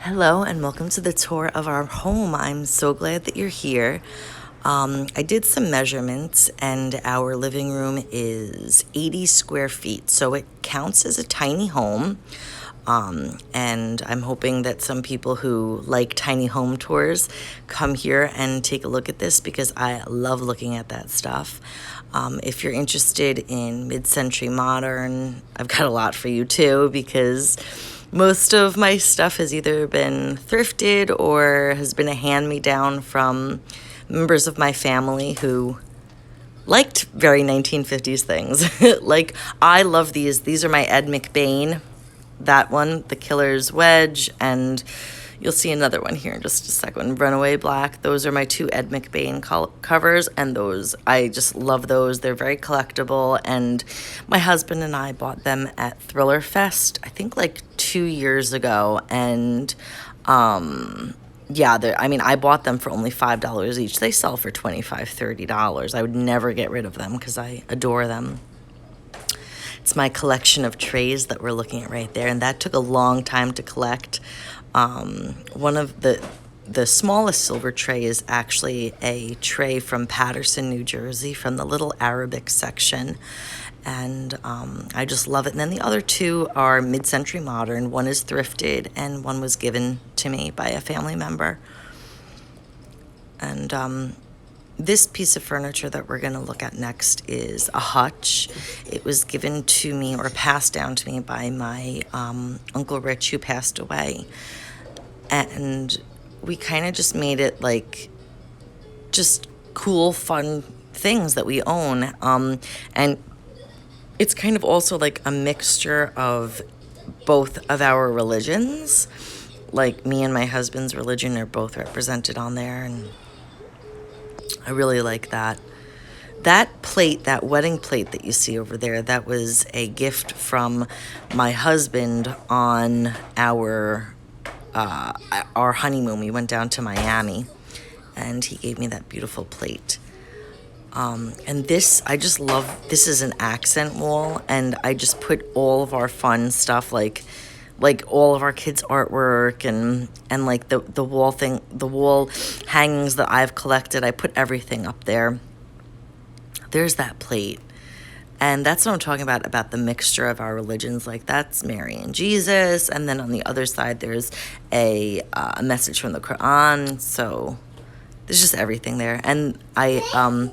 Hello and welcome to the tour of our home. I'm so glad that you're here. I did some measurements and our living room is 80 square feet, so it counts as a tiny home. And I'm hoping that some people who like tiny home tours come here and take a look at this because I love looking at that stuff. If you're interested in mid-century modern, I've got a lot for you too, because most of my stuff has either been thrifted or has been a hand-me-down from members of my family who liked very 1950s things. Like, I love these. These are my Ed McBain. That one, the Killer's Wedge, and you'll see another one here in just a second, Runaway Black. Those are my two Ed McBain covers, and those, I just love those. They're very collectible, and my husband and I bought them at Thriller Fest, I think like 2 years ago, and yeah, I bought them for only $5 each. They sell for $25, $30. I would never get rid of them because I adore them. It's my collection of trays that we're looking at right there, and that took a long time to collect. One of the smallest silver tray is actually a tray from Paterson, New Jersey, from the little Arabic section, and I just love it. And then the other two are mid-century modern. One is thrifted, and one was given to me by a family member. And this piece of furniture that we're going to look at next is a hutch. It was given to me or passed down to me by my Uncle Rich, who passed away. And we kind of just made it like just cool, fun things that we own. And it's kind of also like a mixture of both of our religions. Like me and my husband's religion are both represented on there, and I really like that. That plate, that wedding plate that you see over there, that was a gift from my husband on our honeymoon. We went down to Miami, and he gave me that beautiful plate. And this, I just love, this is an accent wall, and I just put all of our fun stuff, like all of our kids' artwork and like the wall hangings that I've collected. I put everything up there. There's that plate. And that's what I'm talking about the mixture of our religions. Like, that's Mary and Jesus. And then on the other side, there's a message from the Quran. So there's just everything there. And I,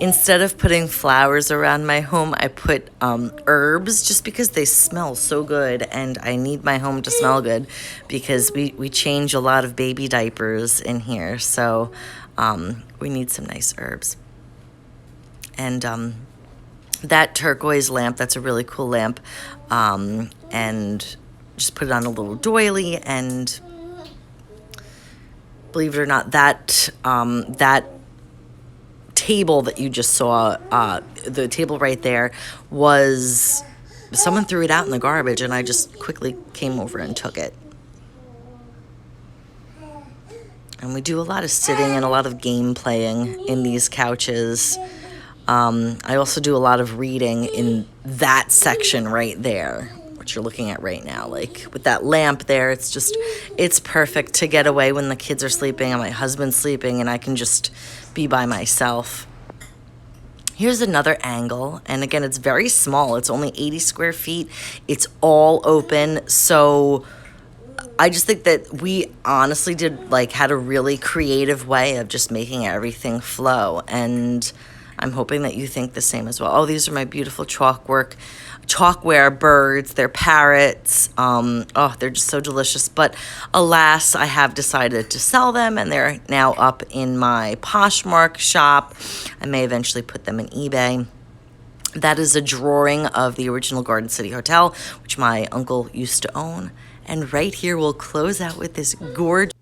instead of putting flowers around my home, I put herbs, just because they smell so good, and I need my home to smell good because we change a lot of baby diapers in here, so we need some nice herbs. And that turquoise lamp, that's a really cool lamp, and just put it on a little doily, and believe it or not, that table that you just saw, the table right there, was someone threw it out in the garbage, and I just quickly came over and took it. And we do a lot of sitting and a lot of game playing in these couches. I also do a lot of reading in that section right there, what you're looking at right now. Like, with that lamp there, it's perfect to get away when the kids are sleeping and my husband's sleeping, and I can just be by myself. Here's another angle, and again, it's very small. It's only 80 square feet. It's all open, so I just think that we honestly had a really creative way of just making everything flow, and I'm hoping that you think the same as well. Oh, these are my beautiful chalkware birds. They're parrots. They're just so delicious. But alas, I have decided to sell them, and they're now up in my Poshmark shop. I may eventually put them in eBay. That is a drawing of the original Garden City Hotel, which my uncle used to own. And right here, we'll close out with this gorgeous